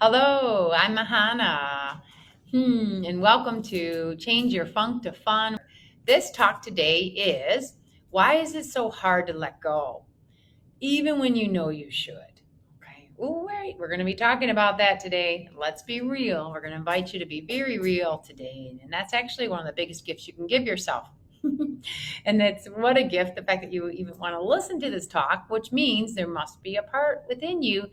Hello, I'm Mahana. And welcome to Change Your Funk to Fun. This talk today is why is it so hard to let go, even when you know you should? Okay. Oh, wait, we're going to be talking about that today. Let's be real. We're going to invite you to be very real today. And that's actually one of the biggest gifts you can give yourself. And that's what a gift, the fact that you even want to listen to this talk, which means there must be a part within you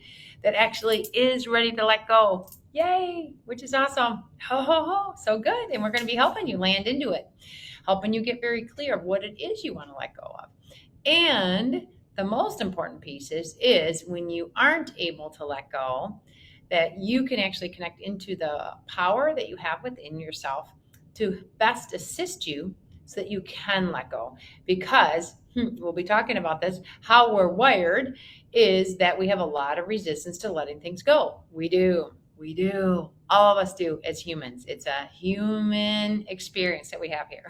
that actually is ready to let go. Yay, which is awesome. Ho, ho, ho. So good. And we're going to be helping you land into it, helping you get very clear of what it is you want to let go of. And the most important piece is when you aren't able to let go, that you can actually connect into the power that you have within yourself to best assist you so that you can let go. Because we'll be talking about this, how we're wired is that we have a lot of resistance to letting things go. We do. We do. All of us do as humans. It's a human experience that we have here.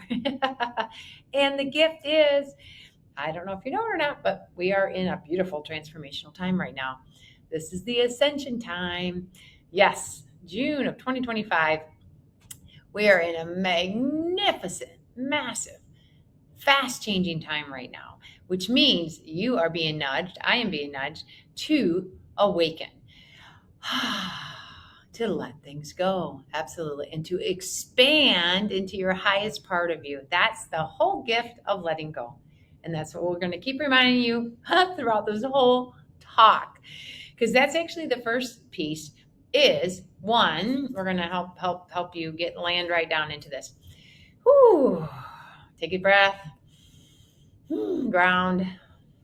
And the gift is, I don't know if you know it or not, but we are in a beautiful transformational time right now. This is the ascension time. Yes, June of 2025. We are in a magnificent, massive, fast changing time right now, which means you are being nudged, I am being nudged to awaken, to let things go. Absolutely. And to expand into your highest part of you. That's the whole gift of letting go. And that's what we're going to keep reminding you throughout this whole talk. Because that's actually the first piece is one, we're going to help you get land right down into this. Whew. Take a breath. Ground.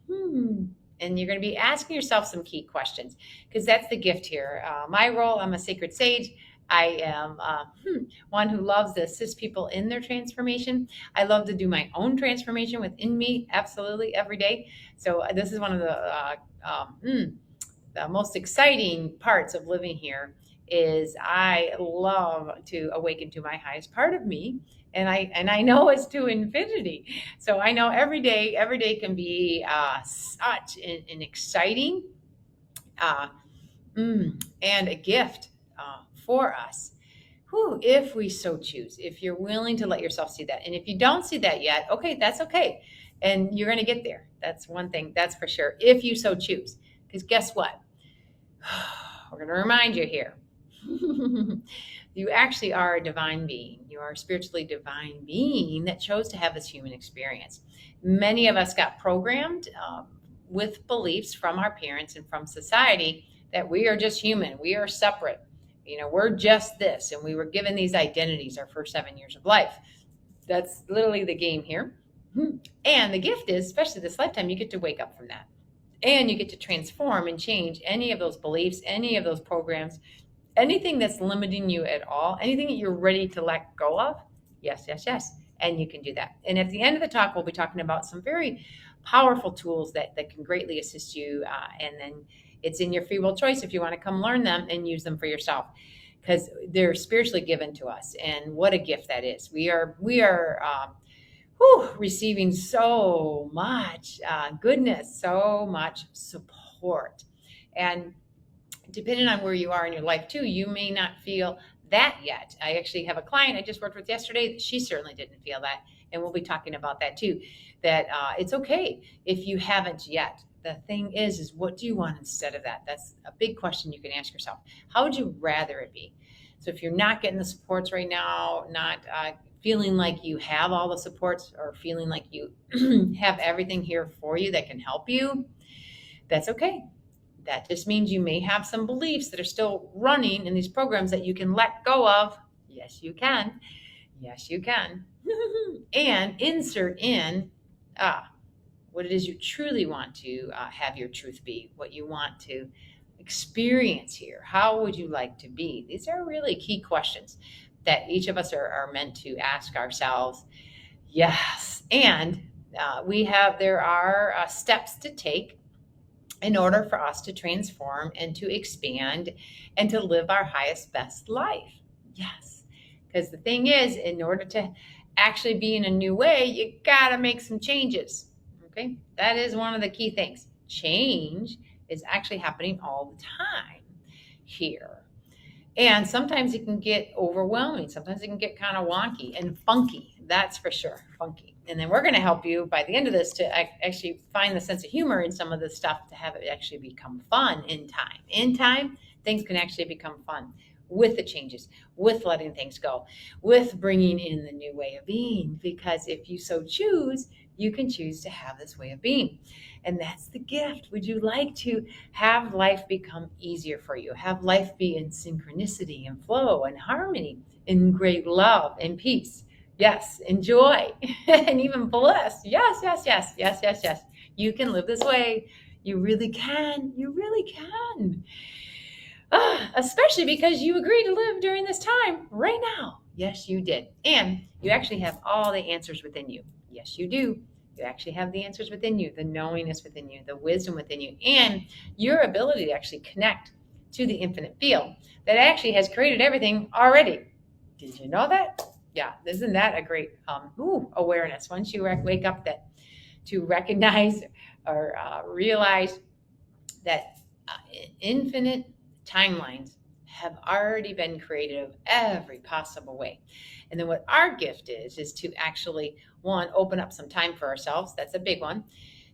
And you're going to be asking yourself some key questions because that's the gift here. My role, I'm a sacred sage. I am one who loves to assist people in their transformation. I love to do my own transformation within me, absolutely every day. So this is one of the most exciting parts of living here is I love to awaken to my highest part of me. And I know it's to infinity. So I know every day can be such an exciting uh, and a gift for us. Whew, if we so choose, if you're willing to let yourself see that. And if you don't see that yet, okay, that's okay. And you're going to get there. That's one thing, that's for sure, if you so choose. Because guess what? We're going to remind you here. You actually are a divine being. You are a spiritually divine being that chose to have this human experience. Many of us got programmed with beliefs from our parents and from society that we are just human. We are separate. We're just this. And we were given these identities our first 7 years of life. That's literally the game here. And the gift is, especially this lifetime, you get to wake up from that. And you get to transform and change any of those beliefs, any of those programs, anything that's limiting you at all, anything that you're ready to let go of. Yes, yes, yes. And you can do that. And at the end of the talk, we'll be talking about some very powerful tools that can greatly assist you. And then it's in your free will choice if you want to come learn them and use them for yourself because they're spiritually given to us. And what a gift that is. We are receiving so much goodness, so much support. And depending on where you are in your life too, you may not feel that yet. I actually have a client I just worked with yesterday. She certainly didn't feel that. And we'll be talking about that too, that it's okay if you haven't yet. The thing is what do you want instead of that? That's a big question you can ask yourself. How would you rather it be? So if you're not getting the supports right now, not feeling like you have all the supports or feeling like you have everything here for you that can help you, that's okay. That just means you may have some beliefs that are still running in these programs that you can let go of. Yes, you can. Yes, you can. And insert in what it is you truly want to have your truth be, what you want to experience here. How would you like to be? These are really key questions that each of us are meant to ask ourselves. Yes. And there are steps to take in order for us to transform and to expand and to live our highest, best life. Yes. Because the thing is, in order to actually be in a new way, you got to make some changes. Okay. That is one of the key things. Change is actually happening all the time here. And sometimes it can get overwhelming. Sometimes it can get kind of wonky and funky. That's for sure, funky. And then we're going to help you by the end of this to actually find the sense of humor in some of this stuff to have it actually become fun in time. In time, things can actually become fun with the changes, with letting things go, with bringing in the new way of being. Because if you so choose, you can choose to have this way of being. And that's the gift. Would you like to have life become easier for you? Have life be in synchronicity and flow and harmony, in great love and peace. Yes, enjoy and even bliss. Yes, yes, yes, yes, yes, yes. You can live this way. You really can. You really can. Especially because you agreed to live during this time right now. Yes, you did. And you actually have all the answers within you. Yes, you do. You actually have the answers within you, the knowingness within you, the wisdom within you, and your ability to actually connect to the infinite field that actually has created everything already. Did you know that? Yeah, isn't that a great awareness? Once you wake up that to recognize or realize that infinite timelines have already been created of every possible way. And then what our gift is to actually, one, open up some time for ourselves. That's a big one.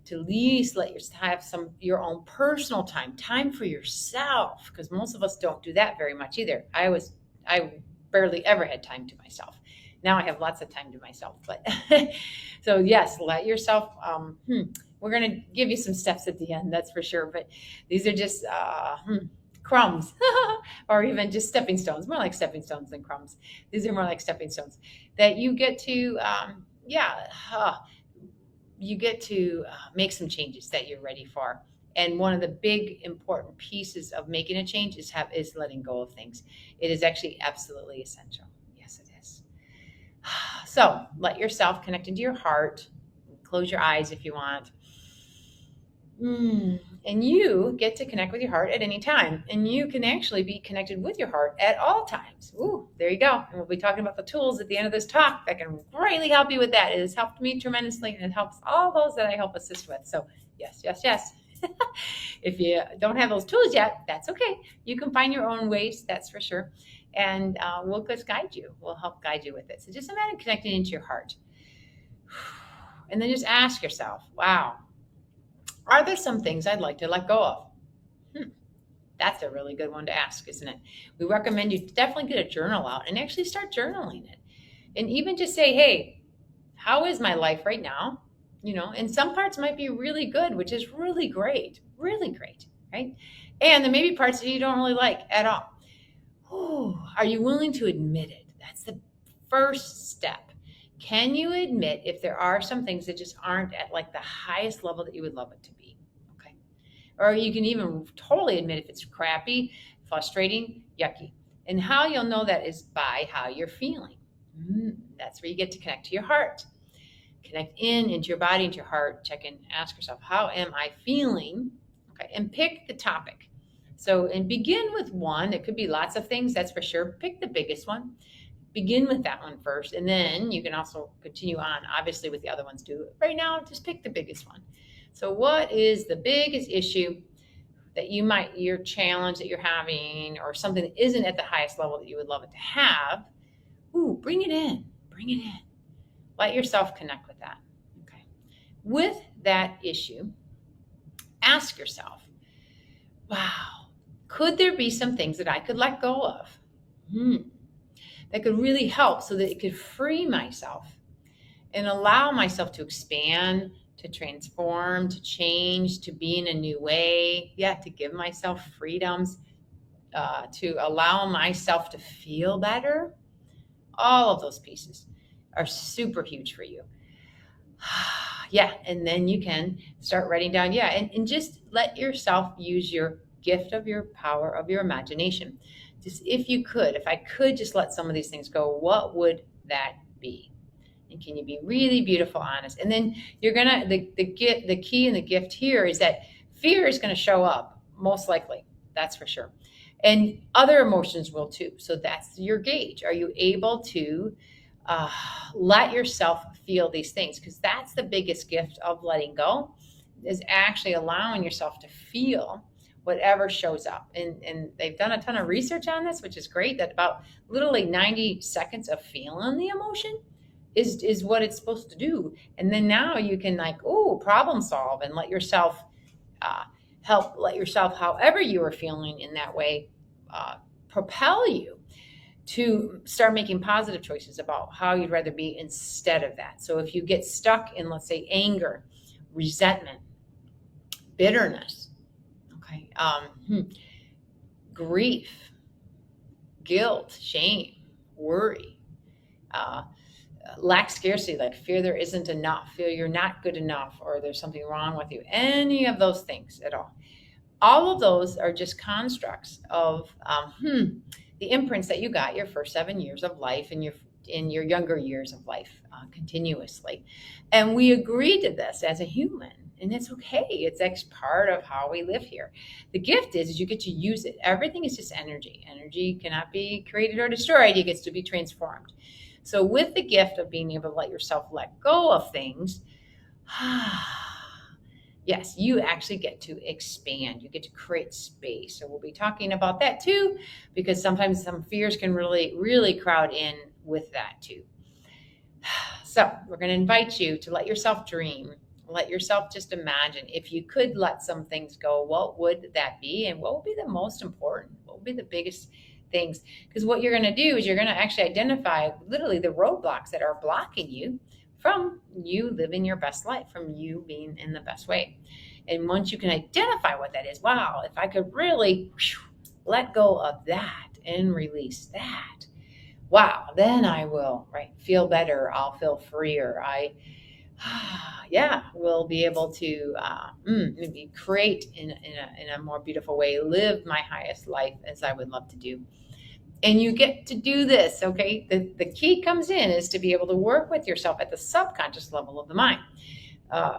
To at least let yourself have some your own personal time for yourself, because most of us don't do that very much either. I barely ever had time to myself. Now I have lots of time to myself, but so yes, let yourself. We're going to give you some steps at the end, that's for sure. But these are just crumbs or even just stepping stones, more like stepping stones than crumbs. These are more like stepping stones that you get to, you get to make some changes that you're ready for. And one of the big important pieces of making a change is letting go of things. It is actually absolutely essential. Yes, it is. So let yourself connect into your heart. Close your eyes if you want. And you get to connect with your heart at any time. And you can actually be connected with your heart at all times. Ooh, there you go. And we'll be talking about the tools at the end of this talk that can greatly help you with that. It has helped me tremendously, and it helps all those that I help assist with. So yes, yes, yes. If you don't have those tools yet, that's okay. You can find your own ways, that's for sure. And we'll just guide you. We'll help guide you with it. So just imagine connecting into your heart. And then just ask yourself, wow, are there some things I'd like to let go of? That's a really good one to ask, isn't it? We recommend you definitely get a journal out and actually start journaling it. And even just say, hey, how is my life right now? And some parts might be really good, which is really great, right? And there may be parts that you don't really like at all. Ooh, are you willing to admit it? That's the first step. Can you admit if there are some things that just aren't at like the highest level that you would love it to be? Okay. Or you can even totally admit if it's crappy, frustrating, yucky. And how you'll know that is by how you're feeling. That's where you get to connect to your heart. Connect into your body, into your heart. Check in, ask yourself, how am I feeling? Okay. And pick the topic. So, and begin with one. It could be lots of things, that's for sure. Pick the biggest one. Begin with that one first, and then you can also continue on, obviously, with the other ones too. Right now, just pick the biggest one. So what is the biggest issue that your challenge that you're having, or something that isn't at the highest level that you would love it to have? Ooh, bring it in. Let yourself connect with that. Okay. With that issue, ask yourself, wow, could there be some things that I could let go of? That could really help so that it could free myself and allow myself to expand, to transform, to change, to be in a new way. Yeah, to give myself freedoms, to allow myself to feel better. All of those pieces are super huge for you. Yeah, and then you can start writing down, and just let yourself use your gift of your power of your imagination. Just if I could just let some of these things go, what would that be? And can you be really beautiful, honest? And then you're gonna the key and the gift here is that fear is going to show up most likely. That's for sure. And other emotions will too. So that's your gauge. Are you able to let yourself feel these things? Because that's the biggest gift of letting go, is actually allowing yourself to feel whatever shows up. And they've done a ton of research on this, which is great, that about literally 90 seconds of feeling the emotion is what it's supposed to do. And then now you can like, oh, problem solve and let yourself uh, let yourself, however you are feeling in that way, propel you to start making positive choices about how you'd rather be instead of that. So if you get stuck in, let's say, anger, resentment, bitterness, okay, grief, guilt, shame, worry, uh, lack scarcity, like fear there isn't enough, feel you're not good enough, or there's something wrong with you, any of those things at all of those are just constructs of the imprints that you got your first 7 years of life and in your younger years of life, continuously. And we agreed to this as a human, and it's okay. It's part of how we live here. The gift is you get to use it. Everything is just energy. Energy cannot be created or destroyed. It gets to be transformed. So with the gift of being able to let yourself let go of things, yes, you actually get to expand. You get to create space. So we'll be talking about that too, because sometimes some fears can really, really crowd in with that too. So we're going to invite you to let yourself dream. Let yourself just imagine if you could let some things go, what would that be? And what would be the most important? What would be the biggest things? Because what you're going to do is you're going to actually identify literally the roadblocks that are blocking you from you living your best life, from you being in the best way. And once you can identify what that is, wow, if I could really let go of that and release that, wow, then I will feel better. I'll feel freer. Will be able to maybe create in a more beautiful way, live my highest life as I would love to do. And you get to do this, okay? The key comes in is to be able to work with yourself at the subconscious level of the mind.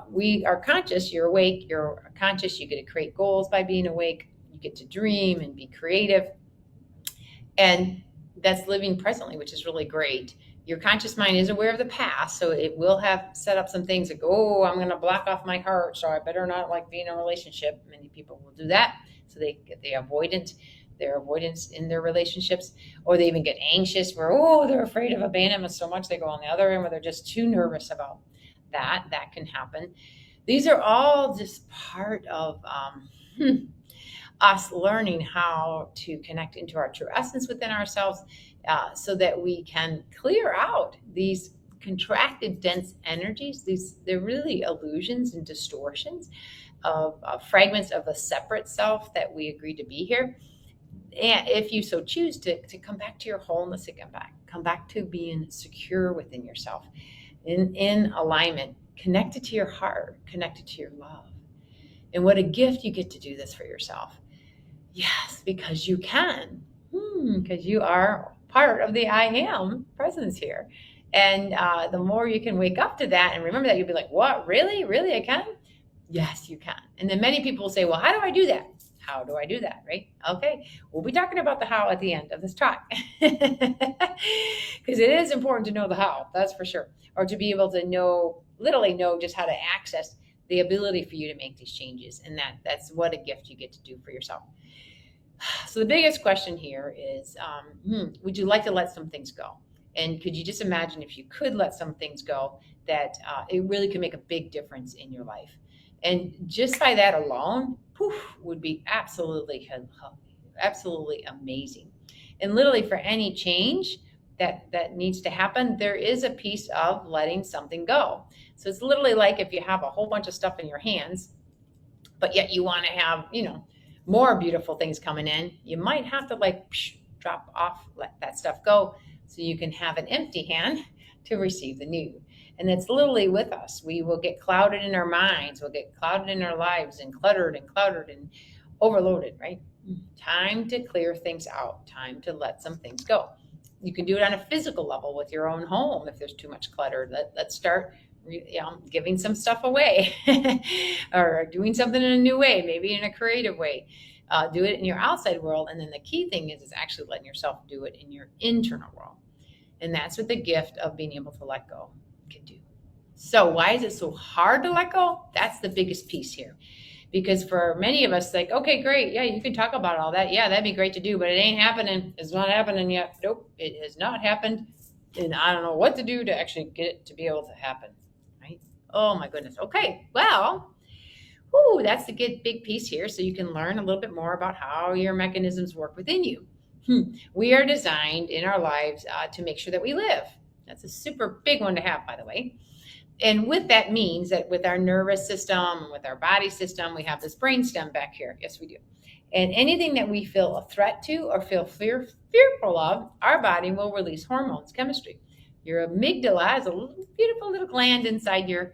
We are conscious, you're awake, you're conscious, you get to create goals by being awake, you get to dream and be creative. And that's living presently, which is really great. Your conscious mind is aware of the past, so it will have set up some things like, oh, I'm going to block off my heart, so I better not be in a relationship. Many people will do that, so they get their avoidance in their relationships, or they even get anxious where, they're afraid of abandonment so much they go on the other end where they're just too nervous about that. That can happen. These are all just part of us learning how to connect into our true essence within ourselves, so that we can clear out these contracted, dense energies. They're really illusions and distortions of fragments of a separate self that we agreed to be here. And if you so choose to come back to your wholeness again, come back to being secure within yourself, in alignment, connected to your heart, connected to your love. And what a gift you get to do this for yourself. Yes, because you can, because you are part of the I am presence here. And the more you can wake up to that and remember that, you'll be like, what, really? Really, I can? Yes, you can. And then many people will say, well, how do I do that? How do I do that, right? Okay, we'll be talking about the how at the end of this talk. Because it is important to know the how, that's for sure. Or to be able to literally know just how to access the ability for you to make these changes. And that's what a gift you get to do for yourself. So the biggest question here is, would you like to let some things go? And could you just imagine if you could let some things go, that it really could make a big difference in your life? And just by that alone, would be absolutely amazing. And literally for any change that needs to happen, there is a piece of letting something go. So it's literally like if you have a whole bunch of stuff in your hands, but yet you want to have, more beautiful things coming in, you might have to drop off, let that stuff go, so you can have an empty hand to receive the new. And it's literally with us. We will get clouded in our minds, we'll get clouded in our lives, and cluttered and overloaded, right? Time to clear things out, time to let some things go. You can do it on a physical level with your own home. If there's too much clutter, let's start giving some stuff away or doing something in a new way, maybe in a creative way. Do it in your outside world. And then the key thing is actually letting yourself do it in your internal world. And that's what the gift of being able to let go can do. So why is it so hard to let go? That's the biggest piece here. Because for many of us, like, okay, great, yeah, you can talk about all that, yeah, that'd be great to do, but it ain't happening. It's not happening yet. Nope, it has not happened, and I don't know what to do to actually get it to be able to happen. Right? Oh my goodness. Okay, well, whoo, that's the good big piece here. So you can learn a little bit more about how your mechanisms work within you. We are designed in our lives to make sure that we live. That's a super big one to have, by the way. And with that means that with our nervous system, with our body system, we have this brain stem back here. Yes, we do. And anything that we feel a threat to or feel fearful of, our body will release hormones, chemistry. Your amygdala is a beautiful little gland inside your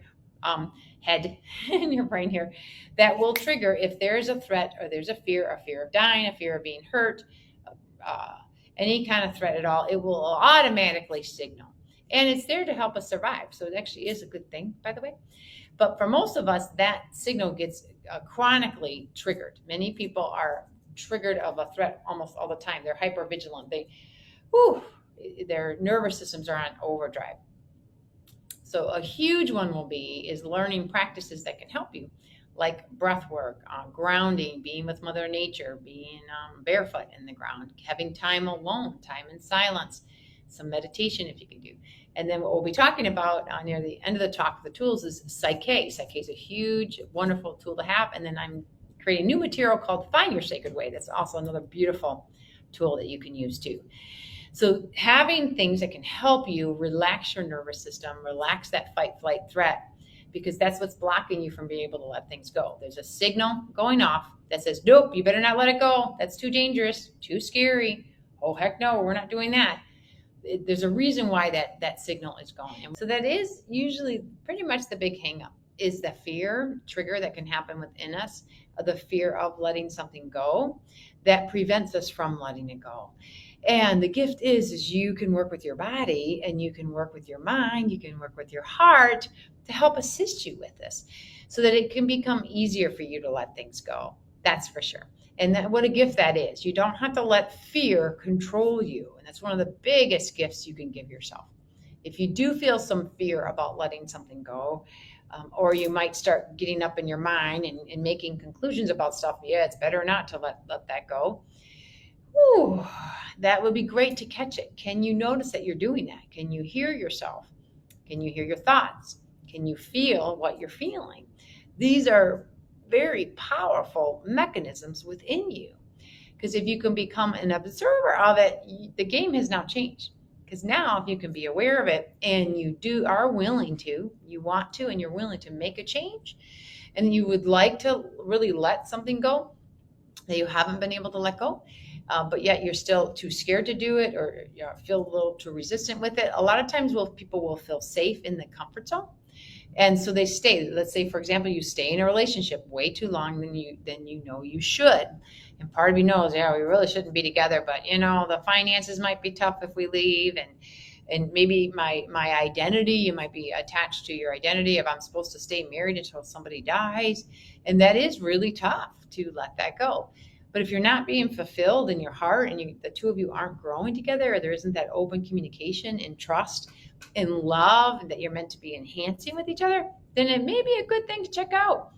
head in your brain here that will trigger if there's a threat or there's a fear of dying, a fear of being hurt, uh, any kind of threat at all, it will automatically signal. And it's there to help us survive. So it actually is a good thing, by the way. But for most of us, that signal gets chronically triggered. Many people are triggered of a threat almost all the time. They're hyper vigilant. Their nervous systems are on overdrive. So a huge one will be is learning practices that can help you, like breath work, grounding, being with Mother Nature, being barefoot in the ground, having time alone, time in silence, some meditation if you can do. And then what we'll be talking about near the end of the talk, the tools, is Psyche. Psyche is a huge, wonderful tool to have. And then I'm creating new material called Find Your Sacred Way. That's also another beautiful tool that you can use too. So having things that can help you relax your nervous system, relax that fight, flight, threat, because that's what's blocking you from being able to let things go. There's a signal going off that says, nope, you better not let it go. That's too dangerous, too scary. Oh, heck no, we're not doing that. There's a reason why that signal is going. And so that is usually pretty much the big hang up, is the fear trigger that can happen within us, the fear of letting something go that prevents us from letting it go. And the gift is you can work with your body and you can work with your mind, you can work with your heart to help assist you with this so that it can become easier for you to let things go. That's for sure. And that, what a gift that is. You don't have to let fear control you. And that's one of the biggest gifts you can give yourself. If you do feel some fear about letting something go, or you might start getting up in your mind and making conclusions about stuff, yeah, it's better not to let that go. Ooh, that would be great to catch it. Can you notice that you're doing that? Can you hear yourself? Can you hear your thoughts? Can you feel what you're feeling? These are very powerful mechanisms within you. Because if you can become an observer of it, the game has now changed. Because now if you can be aware of it and you are willing to, you want to, and you're willing to make a change, and you would like to really let something go that you haven't been able to let go, but yet you're still too scared to do it, or you feel a little too resistant with it. A lot of times people will feel safe in the comfort zone. And so they stay. Let's say, for example, you stay in a relationship way too long than you know you should. And part of you knows, yeah, we really shouldn't be together, but the finances might be tough if we leave, and maybe my identity, you might be attached to your identity if I'm supposed to stay married until somebody dies. And that is really tough to let that go. But if you're not being fulfilled in your heart and the two of you aren't growing together, or there isn't that open communication and trust and love that you're meant to be enhancing with each other, then it may be a good thing to check out.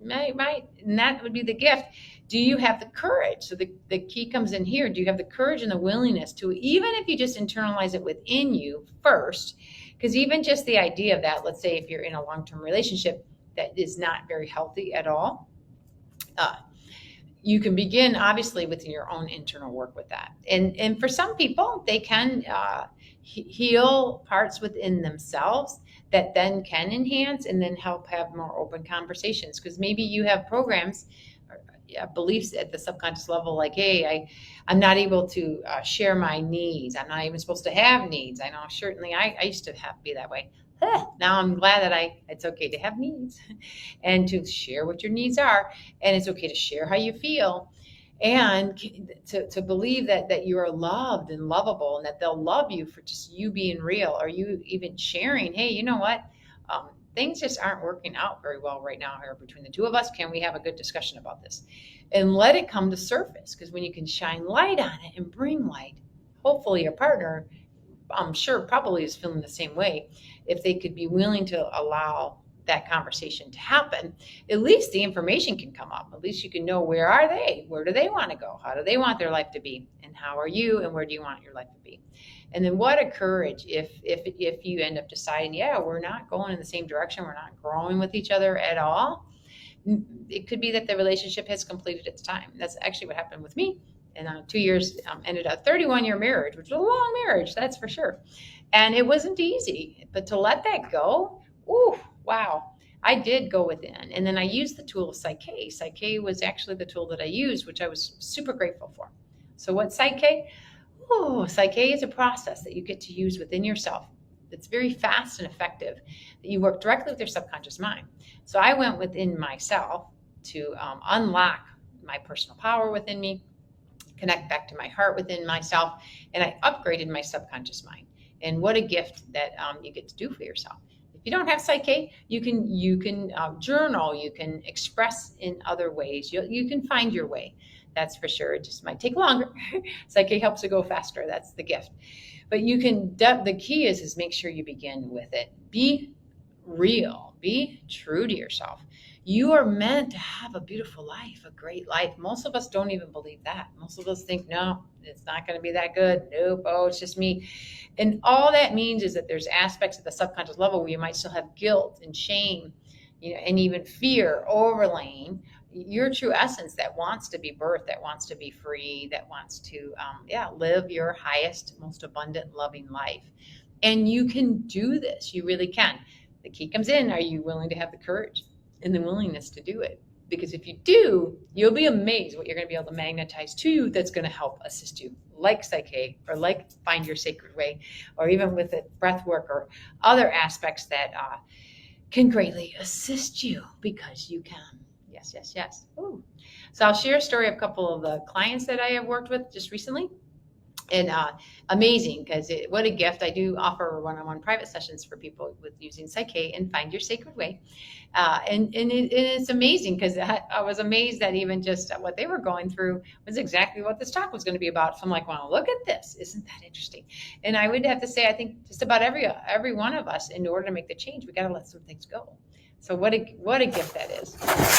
Might, and that would be the gift. Do you have the courage? So the key comes in here. Do you have the courage and the willingness to, even if you just internalize it within you first, because even just the idea of that, let's say if you're in a long-term relationship that is not very healthy at all, you can begin obviously with your own internal work with that. And for some people, they can heal parts within themselves that then can enhance and then help have more open conversations. Because maybe you have programs or beliefs at the subconscious level, like, hey, I'm not able to share my needs. I'm not even supposed to have needs. I know certainly I used to be that way. Now I'm glad that it's okay to have needs and to share what your needs are. And it's okay to share how you feel, and to believe that you are loved and lovable, and that they'll love you for just you being real, or you even sharing, hey, you know what? Things just aren't working out very well right now here between the two of us. Can we have a good discussion about this? And let it come to surface, because when you can shine light on it and bring light, hopefully your partner, I'm sure, probably is feeling the same way. If they could be willing to allow that conversation to happen, at least the information can come up. At least you can know, where are they? Where do they want to go? How do they want their life to be? And how are you? And where do you want your life to be? And then what a courage if you end up deciding, yeah, we're not going in the same direction, we're not growing with each other at all. It could be that the relationship has completed its time. That's actually what happened with me. And 2 years ended a 31-year marriage, which was a long marriage, that's for sure. And it wasn't easy, but to let that go, ooh, wow. I did go within. And then I used the tool of Psyche. Psyche was actually the tool that I used, which I was super grateful for. So what's Psyche? Oh, Psyche is a process that you get to use within yourself. It's very fast and effective. You work directly with your subconscious mind. So I went within myself to unlock my personal power within me, connect back to my heart within myself, and I upgraded my subconscious mind. And what a gift that you get to do for yourself. If you don't have Psyche, you can journal, you can express in other ways. You can find your way. That's for sure. It just might take longer. Psyche helps to go faster. That's the gift. But you can. The key is make sure you begin with it. Be real. Be true to yourself. You are meant to have a beautiful life, a great life. Most of us don't even believe that. Most of us think, no, it's not going to be that good. Nope. Oh, it's just me. And all that means is that there's aspects at the subconscious level where you might still have guilt and shame, and even fear overlaying your true essence that wants to be birthed, that wants to be free, that wants to, live your highest, most abundant, loving life. And you can do this. You really can. The key comes in. Are you willing to have the courage and the willingness to do it? Because if you do, you'll be amazed what you're going to be able to magnetize to you that's going to help assist you, like Psyche, or like Find Your Sacred Way, or even with the breath work or other aspects that can greatly assist you, because you can. Yes, yes, yes. Ooh. So I'll share a story of a couple of the clients that I have worked with just recently. And amazing, because what a gift. I do offer one-on-one private sessions for people with using Psyche and Find Your Sacred Way. And it's amazing, because I was amazed that even just what they were going through was exactly what this talk was going to be about. So I'm like, wow, look at this. Isn't that interesting? And I would have to say, I think just about every one of us, in order to make the change, we got to let some things go. So what a gift that is.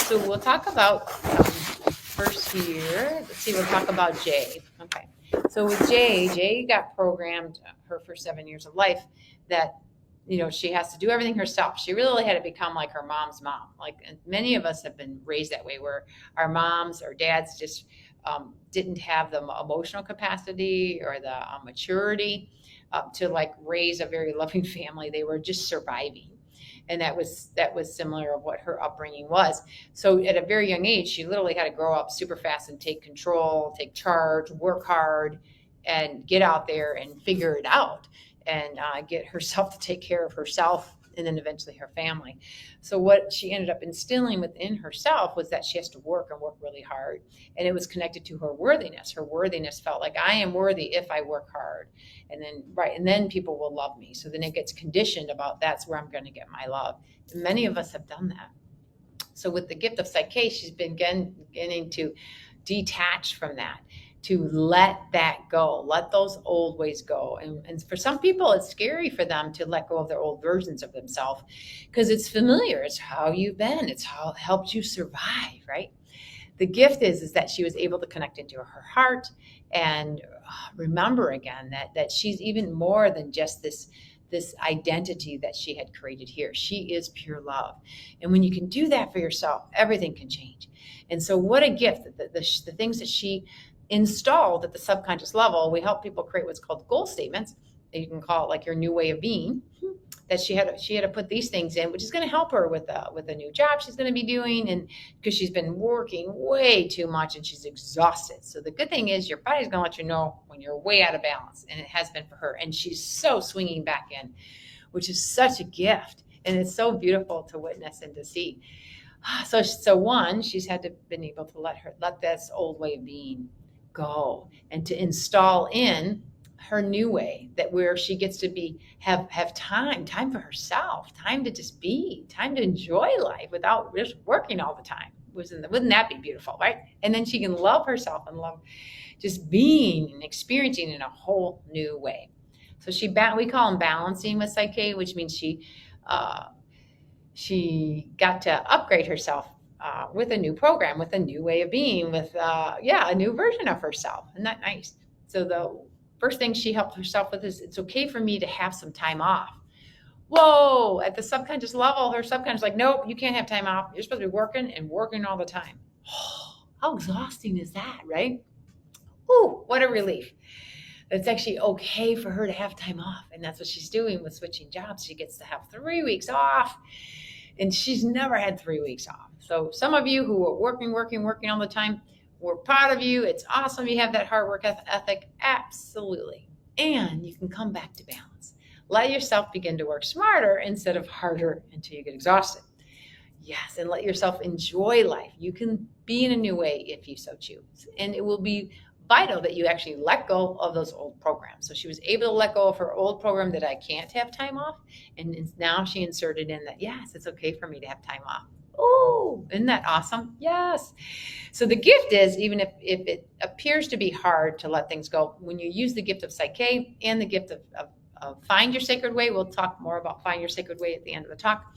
So we'll talk about first here. Let's see, we'll talk about Jay. Okay. So with Jay got programmed her first 7 years of life that, she has to do everything herself. She really had to become like her mom's mom. Like, and many of us have been raised that way, where our moms or dads just didn't have the emotional capacity or the maturity to like raise a very loving family. They were just surviving. And that was similar of what her upbringing was. So at a very young age, she literally had to grow up super fast and take control, take charge, work hard, and get out there and figure it out, and get herself to take care of herself, and then eventually her family. So what she ended up instilling within herself was that she has to work really hard. And it was connected to her worthiness. Her worthiness felt like, I am worthy if I work hard. And then people will love me. So then it gets conditioned about, that's where I'm going to get my love. And many of us have done that. So with the gift of Psyche, she's been beginning to detach from that, to let that go, let those old ways go. And for some people, it's scary for them to let go of their old versions of themselves, because it's familiar. It's how you've been. It's how it helped you survive, right? The gift is that she was able to connect into her heart and remember again that she's even more than just this identity that she had created here. She is pure love. And when you can do that for yourself, everything can change. And so what a gift that the things that she installed at the subconscious level. We help people create what's called goal statements. You can call it like your new way of being. That she had to put these things in, which is going to help her with a new job she's going to be doing, and because she's been working way too much and she's exhausted. So the good thing is your body's going to let you know when you're way out of balance, and it has been for her. And she's so swinging back in, which is such a gift, and it's so beautiful to witness and to see. So one, she's had to been able to let this old way of being go, and to install in her new way, that where she gets to have time for herself, time to just be, time to enjoy life without just working all the time. Wouldn't that be beautiful, right? And then she can love herself and love just being and experiencing in a whole new way. So we call them balancing with Psyche, which means she got to upgrade herself with a new program, with a new way of being, with a new version of herself. Isn't that nice? So the first thing she helped herself with is it's okay for me to have some time off. Whoa, at the subconscious level, her subconscious is like, nope, you can't have time off. You're supposed to be working and working all the time. How exhausting is that, right? Ooh, what a relief. It's actually okay for her to have time off. And that's what she's doing with switching jobs. She gets to have 3 weeks off, and she's never had 3 weeks off. So some of you who are working all the time, we're proud of you. It's awesome you have that hard work ethic. Absolutely. And you can come back to balance. Let yourself begin to work smarter instead of harder until you get exhausted. Yes, and let yourself enjoy life. You can be in a new way if you so choose. And it will be vital that you actually let go of those old programs. So she was able to let go of her old program that I can't have time off. And now she inserted in that, yes, it's okay for me to have time off. Oh, isn't that awesome? Yes. So the gift is, even if it appears to be hard to let things go, when you use the gift of Psyche and the gift of Find Your Sacred Way, we'll talk more about Find Your Sacred Way at the end of the talk.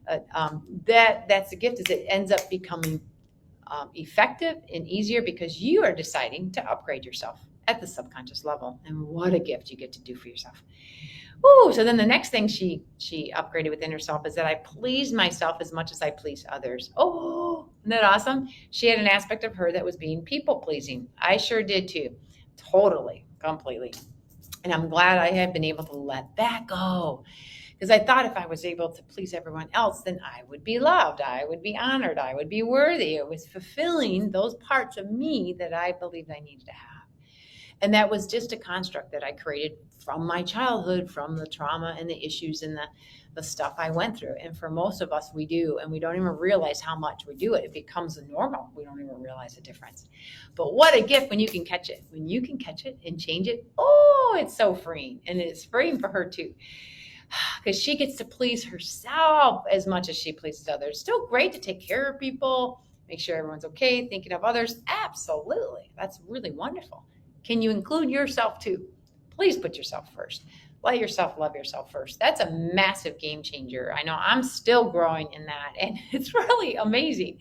That's the gift, is it ends up becoming effective and easier because you are deciding to upgrade yourself at the subconscious level. And what a gift you get to do for yourself. Ooh, so then the next thing she upgraded within herself is that I please myself as much as I please others. Oh, isn't that awesome? She had an aspect of her that was being people pleasing. I sure did too. Totally, completely. And I'm glad I have been able to let that go. Because I thought if I was able to please everyone else, then I would be loved, I would be honored, I would be worthy. It was fulfilling those parts of me that I believed I needed to have. And that was just a construct that I created from my childhood, from the trauma and the issues and the stuff I went through. And for most of us, we do, and we don't even realize how much we do it. It becomes a normal. We don't even realize the difference. But what a gift when you can catch it. When you can catch it and change it, oh, it's so freeing. And it's freeing for her too. Because she gets to please herself as much as she pleases others. Still great to take care of people, make sure everyone's okay, thinking of others. Absolutely. That's really wonderful. Can you include yourself too? Please put yourself first. Let yourself love yourself first. That's a massive game changer. I know I'm still growing in that, and it's really amazing.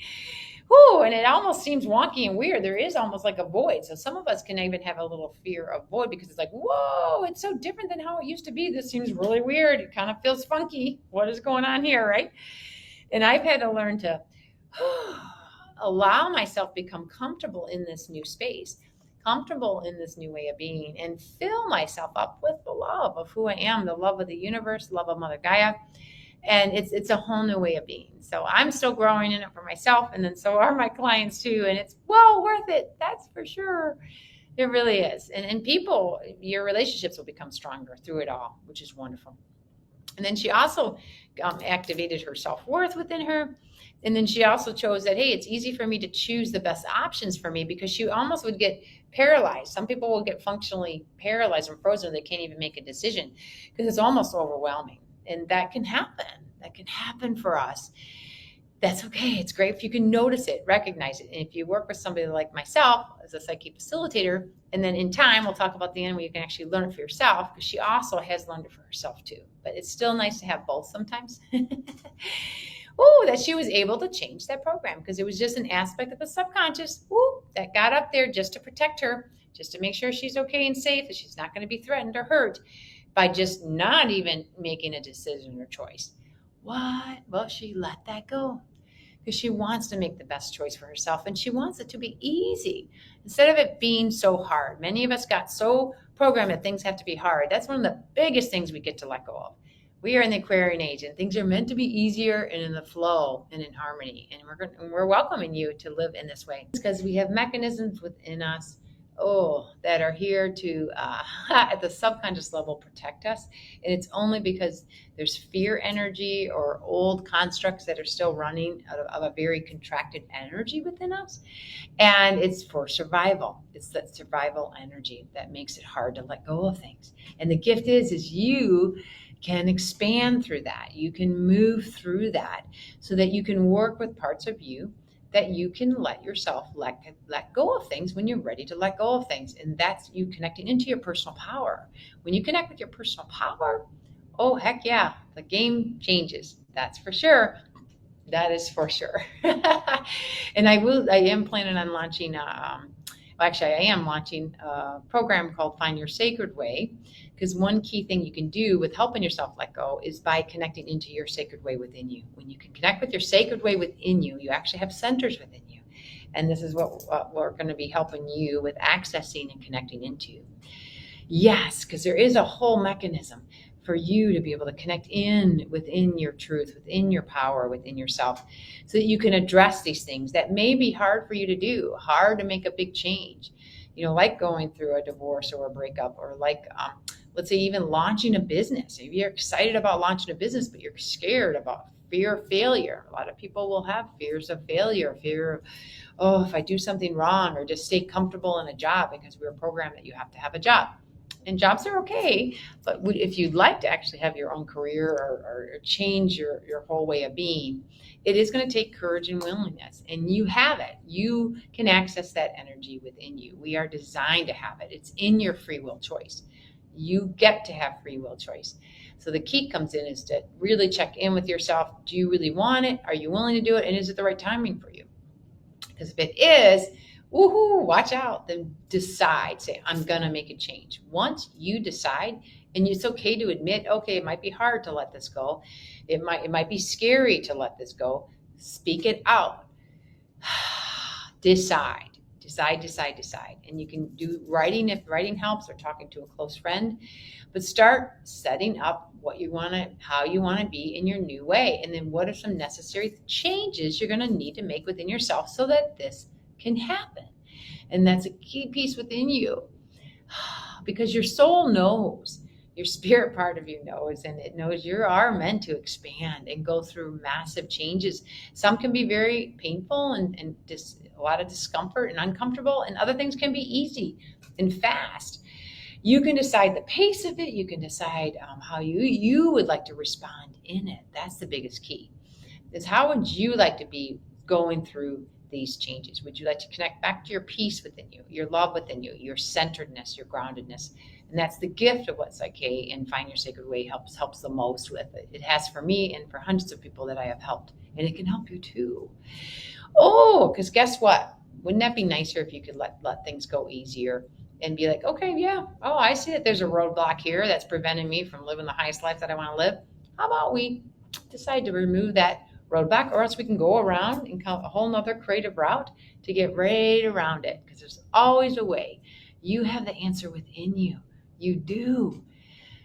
Whew, and it almost seems wonky and weird. There is almost like a void. So some of us can even have a little fear of void because it's like, whoa, it's so different than how it used to be. This seems really weird. It kind of feels funky. What is going on here, right? And I've had to learn to allow myself become comfortable in this new space, comfortable in this new way of being, and fill myself up with the love of who I am, the love of the universe, love of Mother Gaia. And it's a whole new way of being. So I'm still growing in it for myself, and then so are my clients too. And it's well worth it. That's for sure. It really is. And people, your relationships will become stronger through it all, which is wonderful. And then she also activated her self-worth within her. And then she also chose that, hey, it's easy for me to choose the best options for me, because she almost would get paralyzed. Some people will get functionally paralyzed and frozen. They can't even make a decision because it's almost overwhelming. And that can happen. That can happen for us. That's okay. It's great if you can notice it, recognize it. And if you work with somebody like myself as a psyche facilitator, and then in time, we'll talk about the end where you can actually learn it for yourself, because she also has learned it for herself too. But it's still nice to have both sometimes. Oh, that she was able to change that program because it was just an aspect of the subconscious that got up there just to protect her, just to make sure she's okay and safe, that she's not going to be threatened or hurt by just not even making a decision or choice. What? Well, she let that go because she wants to make the best choice for herself, and she wants it to be easy instead of it being so hard. Many of us got so programmed that things have to be hard. That's one of the biggest things we get to let go of. We are in the Aquarian age, and things are meant to be easier and in the flow and in harmony. And we're welcoming you to live in this way because we have mechanisms within us that are here to, at the subconscious level, protect us. And it's only because there's fear energy or old constructs that are still running out of a very contracted energy within us. And it's for survival. It's that survival energy that makes it hard to let go of things. And the gift is you can expand through that. You can move through that so that you can work with parts of you that you can let yourself let go of things when you're ready to let go of things. And that's you connecting into your personal power. When you connect with your personal power, oh, heck yeah, the game changes. That's for sure. That is for sure. And I am planning on launching, well, actually, I am launching a program called Find Your Sacred Way. Because one key thing you can do with helping yourself let go is by connecting into your sacred way within you. When you can connect with your sacred way within you, you actually have centers within you. And this is what we're going to be helping you with accessing and connecting into. Yes, because there is a whole mechanism for you to be able to connect in within your truth, within your power, within yourself, so that you can address these things that may be hard for you to do, hard to make a big change. Like going through a divorce or a breakup, or like, let's say, even launching a business. Maybe you're excited about launching a business, but you're scared about fear of failure. A lot of people will have fears of failure, fear of, oh, if I do something wrong, or just stay comfortable in a job, because we're programmed that you have to have a job. And jobs are okay, but if you'd like to actually have your own career, or change your whole way of being, it is going to take courage and willingness. And you have it. You can access that energy within you. We are designed to have it. It's in your free will choice. You get to have free will choice. So the key comes in is to really check in with yourself. Do you really want it? Are you willing to do it? And is it the right timing for you? Because if it is, woohoo, watch out. Then decide, say, I'm going to make a change. Once you decide, and it's okay to admit, okay, it might be hard to let this go. It might be scary to let this go. Speak it out. Decide. And you can do writing if writing helps, or talking to a close friend. But start setting up what you want to, how you want to be in your new way. And then what are some necessary changes you're going to need to make within yourself so that this can happen. And that's a key piece within you, because your soul knows, your spirit part of you knows, and it knows you are meant to expand and go through massive changes. Some can be very painful and a lot of discomfort and uncomfortable, and other things can be easy and fast. You can decide the pace of it. You can decide how you would like to respond in it. That's the biggest key, is how would you like to be going through these changes? Would you like to connect back to your peace within you, your love within you, your centeredness, your groundedness? And that's the gift of what Psyche and Find Your Sacred Way helps the most with. It has for me and for hundreds of people that I have helped. And it can help you too. Oh, because guess what? Wouldn't that be nicer if you could let things go easier and be like, okay, yeah, oh, I see that there's a roadblock here that's preventing me from living the highest life that I want to live. How about we decide to remove that roadblock, or else we can go around and come a whole nother creative route to get right around it, because there's always a way. You have the answer within you. You do.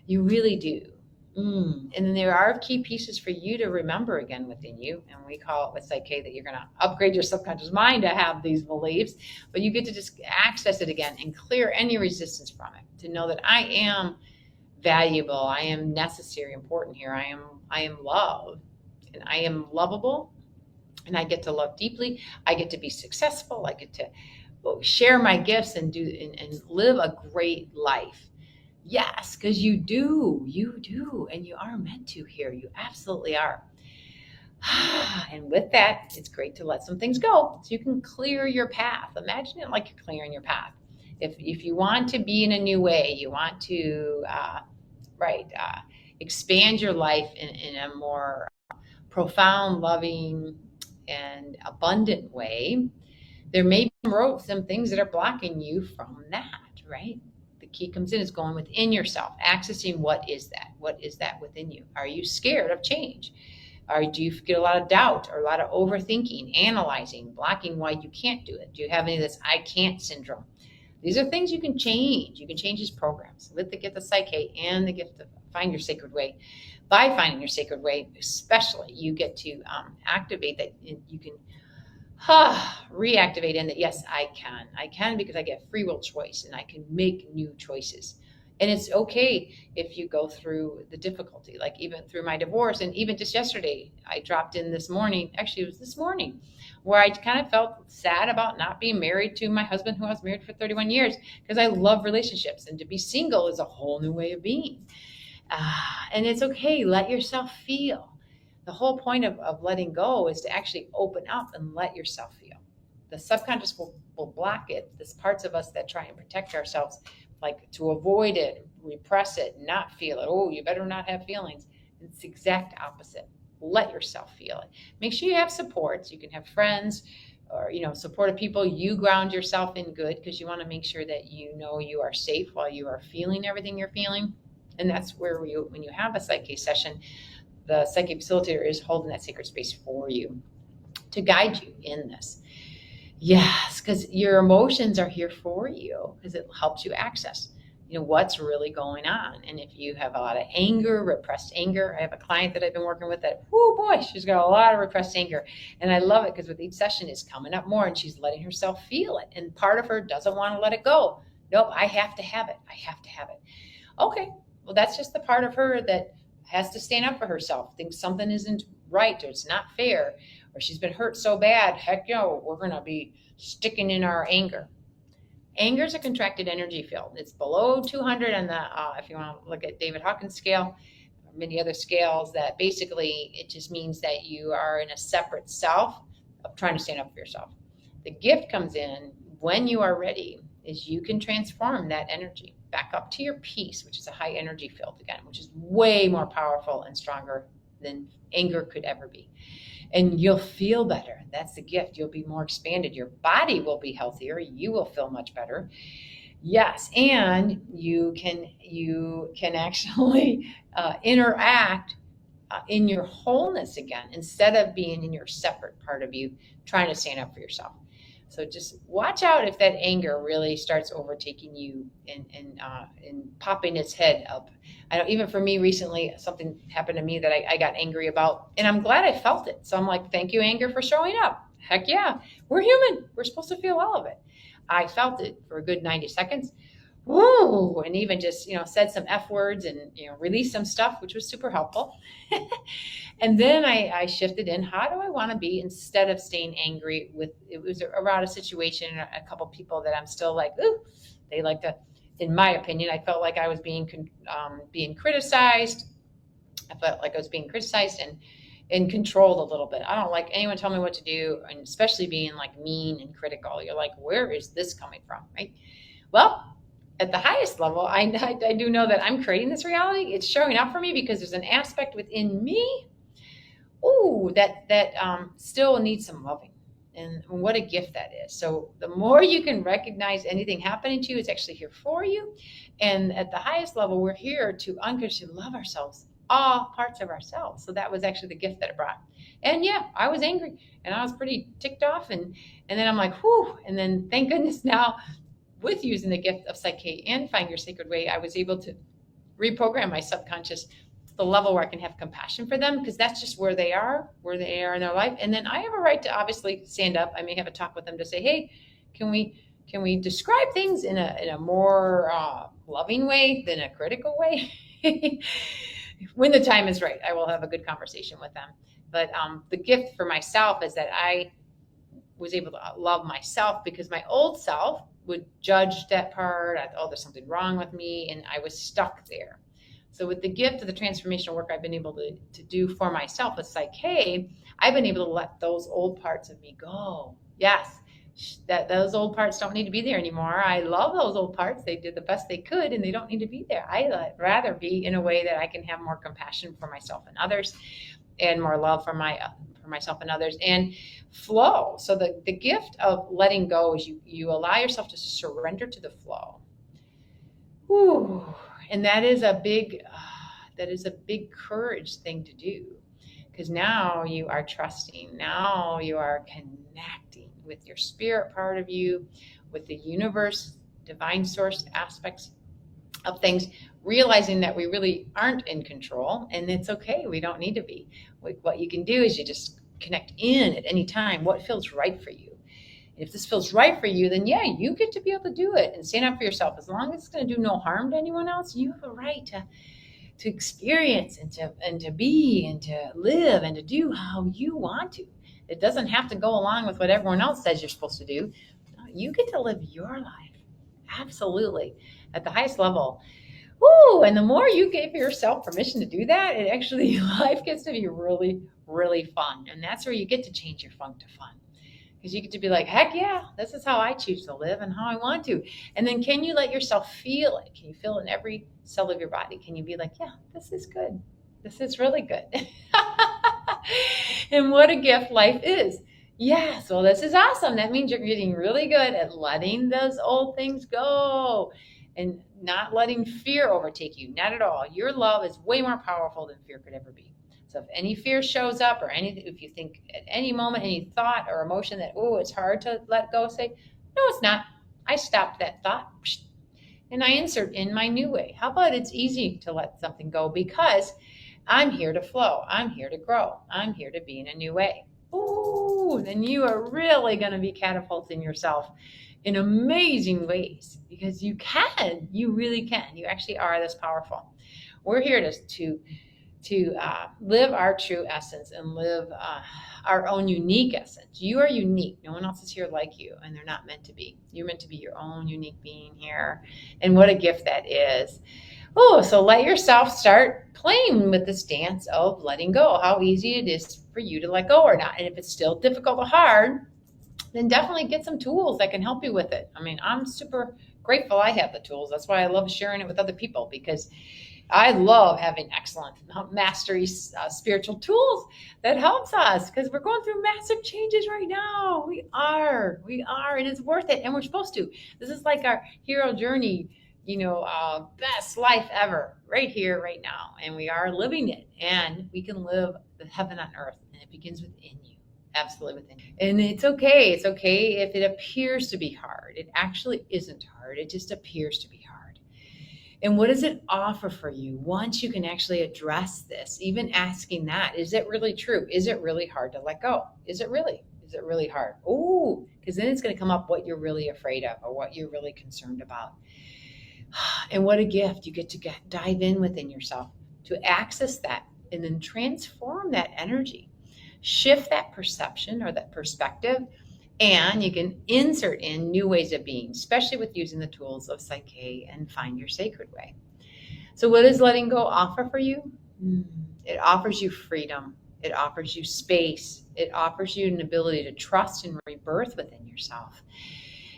You really do. And then there are key pieces for you to remember again within you. And we call it with Psyche that you're going to upgrade your subconscious mind to have these beliefs, but you get to just access it again and clear any resistance from it, to know that I am valuable. I am necessary, important here. I am love, and I am lovable, and I get to love deeply. I get to be successful. I get to share my gifts and live a great life. Yes, because you do, and you are meant to here. You absolutely are. And with that, it's great to let some things go so you can clear your path. Imagine it like you're clearing your path. If you want to be in a new way, you want to expand your life in a more profound, loving, and abundant way, there may be some things that are blocking you from that, right? The key comes in is going within yourself, accessing what is that within you. Are you scared of change? Or do you get a lot of doubt, or a lot of overthinking, analyzing, blocking why you can't do it? Do you have any of this I can't syndrome? These are things you can change. You can change these programs with the gift of Psyche and the gift of Find Your Sacred Way. By finding your sacred way, especially, you get to activate that. You can reactivate in that, yes, I can, because I get free will choice, and I can make new choices. And it's okay if you go through the difficulty, like even through my divorce. And even just yesterday, I dropped in this morning, actually it was this morning, where I kind of felt sad about not being married to my husband, who I was married for 31 years, because I love relationships, and to be single is a whole new way of being. And it's okay. Let yourself feel. The whole point of letting go is to actually open up and let yourself feel. The subconscious will block it. There's parts of us that try and protect ourselves, like to avoid it, repress it, not feel it. Oh, you better not have feelings. It's the exact opposite. Let yourself feel it. Make sure you have supports. You can have friends or supportive people. You ground yourself in good because you want to make sure that you are safe while you are feeling everything you're feeling. And that's where when you have a psyche session, the psychic facilitator is holding that sacred space for you to guide you in this. Yes, because your emotions are here for you because it helps you access what's really going on. And if you have a lot of anger, repressed anger, I have a client that I've been working with that, oh boy, she's got a lot of repressed anger. And I love it because with each session it's coming up more and she's letting herself feel it. And part of her doesn't want to let it go. Nope, I have to have it. I have to have it. Okay, well, that's just the part of her that has to stand up for herself, thinks something isn't right or it's not fair, or she's been hurt so bad. Heck no, we're going to be sticking in our anger. Anger is a contracted energy field. It's below 200 on the, if you want to look at David Hawkins' scale, or many other scales, that basically it just means that you are in a separate self of trying to stand up for yourself. The gift comes in when you are ready, is you can transform that energy back up to your peace, which is a high energy field again, which is way more powerful and stronger than anger could ever be. And you'll feel better. That's the gift. You'll be more expanded. Your body will be healthier. You will feel much better. Yes, and you can actually interact in your wholeness again instead of being in your separate part of you trying to stand up for yourself. So just watch out if that anger really starts overtaking you and popping its head up. I know even for me recently, something happened to me that I got angry about, and I'm glad I felt it. So I'm like, thank you, anger, for showing up. Heck yeah, we're human. We're supposed to feel all of it. I felt it for a good 90 seconds. Woo! And even just, said some F words and, released some stuff, which was super helpful. And then I shifted in, how do I want to be instead of staying angry with, it was around a situation, a couple people that I'm still like, ooh, they like to, in my opinion, I felt like I was being criticized. I felt like I was being criticized and controlled a little bit. I don't like anyone telling me what to do, and especially being like mean and critical. You're like, where is this coming from, right? Well, at the highest level, I do know that I'm creating this reality. It's showing up for me because there's an aspect within me, that still needs some loving. And what a gift that is. So the more you can recognize anything happening to you, it's actually here for you. And at the highest level, we're here to unconditionally love ourselves, all parts of ourselves. So that was actually the gift that it brought. And yeah, I was angry and I was pretty ticked off. And then I'm like, whew. And then thank goodness now, with using the gift of Psyche and Find Your Sacred Way, I was able to reprogram my subconscious to the level where I can have compassion for them, because that's just where they are in their life. And then I have a right to obviously stand up. I may have a talk with them to say, hey, can we describe things in a more loving way than a critical way? When the time is right, I will have a good conversation with them. But the gift for myself is that I was able to love myself, because my old self would judge that part. There's something wrong with me. And I was stuck there. So with the gift of the transformational work I've been able to do for myself with Psyche, I've been able to let those old parts of me go. Yes, that those old parts don't need to be there anymore. I love those old parts. They did the best they could and they don't need to be there. I'd rather be in a way that I can have more compassion for myself and others, and more love for myself and others, and flow. So the gift of letting go is you allow yourself to surrender to the flow. Whew. And that is a big courage thing to do, because now you are trusting. Now you are connecting with your spirit part of you, with the universe, divine source aspects of things, realizing that we really aren't in control, and it's okay. We don't need to be. What you can do is you just connect in at any time what feels right for you. And if this feels right for you, then yeah, you get to be able to do it and stand up for yourself. As long as it's going to do no harm to anyone else, you have a right to experience and to be and to live and to do how you want to. It doesn't have to go along with what everyone else says you're supposed to do. You get to live your life. Absolutely. At the highest level. Woo! And the more you give yourself permission to do that, it actually, life gets to be really, really fun. And that's where you get to change your funk to fun. Because you get to be like, heck yeah, this is how I choose to live and how I want to. And then can you let yourself feel it? Can you feel it in every cell of your body? Can you be like, yeah, this is good. This is really good. And what a gift life is. Yeah, so this is awesome. That means you're getting really good at letting those old things go and not letting fear overtake you. Not at all. Your love is way more powerful than fear could ever be. So if any fear shows up or anything, if you think at any moment, any thought or emotion that, oh, it's hard to let go, say, no, it's not. I stopped that thought and I insert in my new way. How about it's easy to let something go because I'm here to flow. I'm here to grow. I'm here to be in a new way. Ooh, then you are really going to be catapulting yourself in amazing ways because you can. You really can. You actually are this powerful. We're here to live our true essence and live our own unique essence. You are unique. No one else is here like you, and they're not meant to be. You're meant to be your own unique being here. And what a gift that is. Oh, so let yourself start playing with this dance of letting go, how easy it is for you to let go or not. And if it's still difficult or hard, then definitely get some tools that can help you with it. I mean, I'm super grateful I have the tools. That's why I love sharing it with other people because I love having excellent mastery spiritual tools that helps us because we're going through massive changes right now. We are, and it's worth it. And we're supposed to. This is like our hero journey, best life ever right here, right now. And we are living it and we can live the heaven on earth and it begins within you. Absolutely within you. And it's okay. It's okay if it appears to be hard. It actually isn't hard. It just appears to be hard. And what does it offer for you once you can actually address this? Even asking that, is it really true? Is it really hard to let go? Is it really? Is it really hard? Oh, because then it's going to come up what you're really afraid of or what you're really concerned about. And what a gift you get to dive in within yourself to access that and then transform that energy, shift that perception or that perspective. And you can insert in new ways of being, especially with using the tools of Psyche and find your sacred way. So what does letting go offer for you? It offers you freedom. It offers you space. It offers you an ability to trust and rebirth within yourself.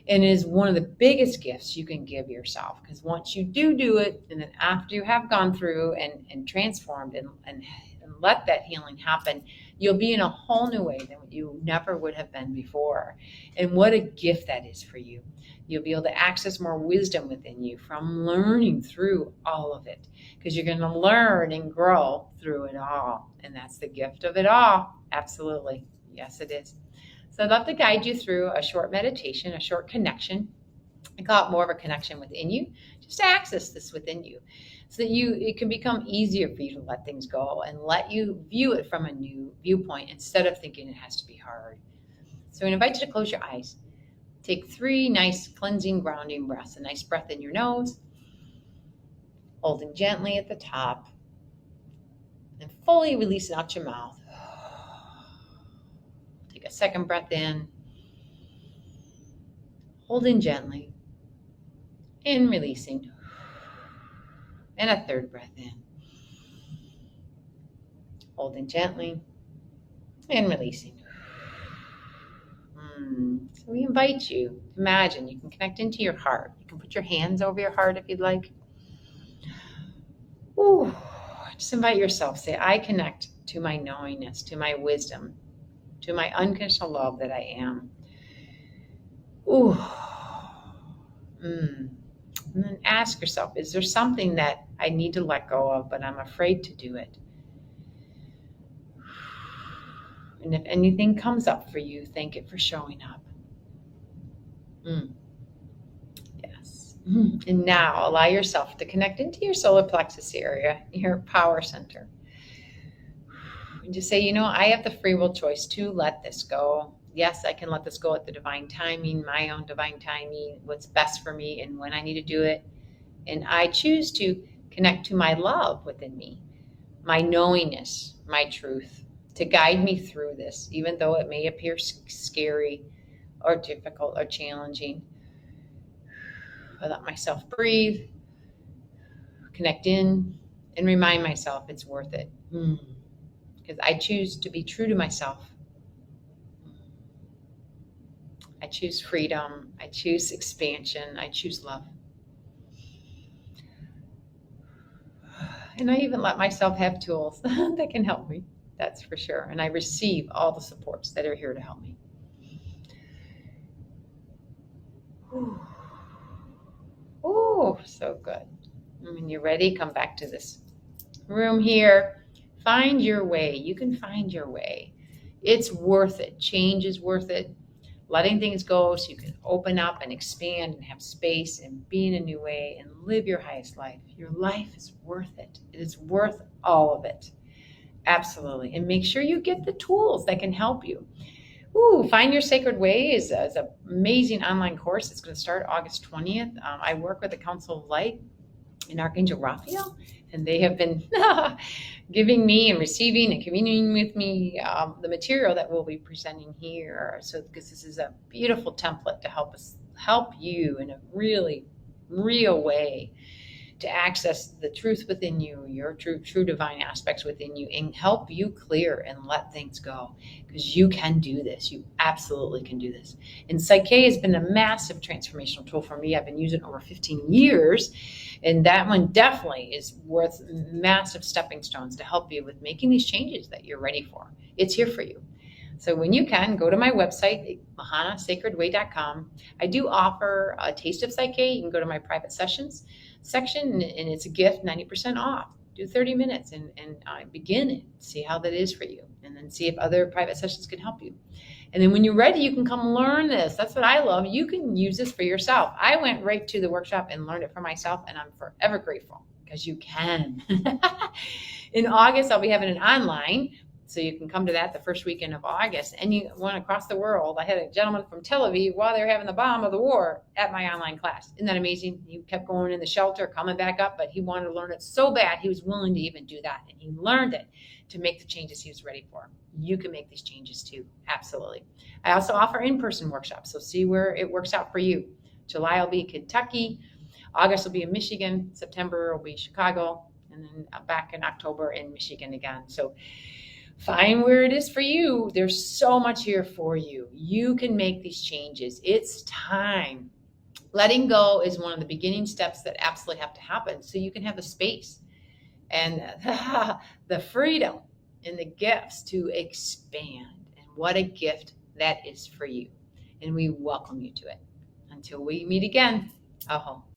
And it is one of the biggest gifts you can give yourself because once you do it, and then after you have gone through and transformed and let that healing happen, you'll be in a whole new way than you never would have been before. And what a gift that is for you. You'll be able to access more wisdom within you from learning through all of it because you're going to learn and grow through it all. And that's the gift of it all. Absolutely. Yes, it is. So I'd love to guide you through a short meditation, a short connection. I call it more of a connection within you, just to access this within you so that it can become easier for you to let things go and let you view it from a new viewpoint instead of thinking it has to be hard. So I invite you to close your eyes. Take 3 nice cleansing, grounding breaths. A nice breath in your nose, holding gently at the top, and fully release it out your mouth. Take a second breath in, holding gently, and releasing. And a third breath in, holding gently, and releasing. So we invite you to imagine you can connect into your heart. You can put your hands over your heart if you'd like. Ooh, just invite yourself. Say, I connect to my knowingness, to my wisdom, to my unconditional love that I am. Ooh. And then ask yourself, is there something that I need to let go of, but I'm afraid to do it? And if anything comes up for you, thank it for showing up. Yes. And now allow yourself to connect into your solar plexus area, your power center. And just say, I have the free will choice to let this go. Yes, I can let this go at the divine timing, my own divine timing, what's best for me and when I need to do it. And I choose to connect to my love within me, my knowingness, my truth, to guide me through this, even though it may appear scary or difficult or challenging. I let myself breathe, connect in, and remind myself it's worth it. Because I choose to be true to myself. I choose freedom. I choose expansion. I choose love. And I even let myself have tools that can help me. That's for sure. And I receive all the supports that are here to help me. Ooh, ooh, so good. And when you're ready, come back to this room here. Find your way. You can find your way. It's worth it. Change is worth it. Letting things go so you can open up and expand and have space and be in a new way and live your highest life. Your life is worth it. It is worth all of it. Absolutely. And make sure you get the tools that can help you. Ooh, Find Your Sacred Way is an amazing online course. It's going to start August 20th. I work with the Council of Light and Archangel Raphael, and they have been giving me and receiving and communicating with me the material that we'll be presenting here. So, because this is a beautiful template to help you in a really real way to access the truth within you, your true divine aspects within you, and help you clear and let things go. Because you can do this. You absolutely can do this. And Psyche has been a massive transformational tool for me. I've been using it over 15 years. And that one definitely is worth massive stepping stones to help you with making these changes that you're ready for. It's here for you. So when you can, go to my website, mahanasacredway.com. I do offer a taste of Psyche. You can go to my private sessions section, and it's a gift, 90% off. Do 30 minutes and begin it. See how that is for you. And then see if other private sessions can help you. And then when you're ready, you can come learn this. That's what I love. You can use this for yourself. I went right to the workshop and learned it for myself, and I'm forever grateful because you can. In August, I'll be having an online. So you can come to that the first weekend of August. And you went across the world. I had a gentleman from Tel Aviv while they were having the bomb of the war at my online class. Isn't that amazing? He kept going in the shelter, coming back up, but he wanted to learn it so bad he was willing to even do that. And he learned it to make the changes he was ready for. You can make these changes too. Absolutely. I also offer in-person workshops. So see where it works out for you. July will be Kentucky. August will be in Michigan. September will be Chicago. And then back in October in Michigan again. So find where it is for you. There's so much here for you. You can make these changes. It's time. Letting go is one of the beginning steps that absolutely have to happen so you can have the space and the freedom and the gifts to expand. And what a gift that is for you. And we welcome you to it. Until we meet again, aho.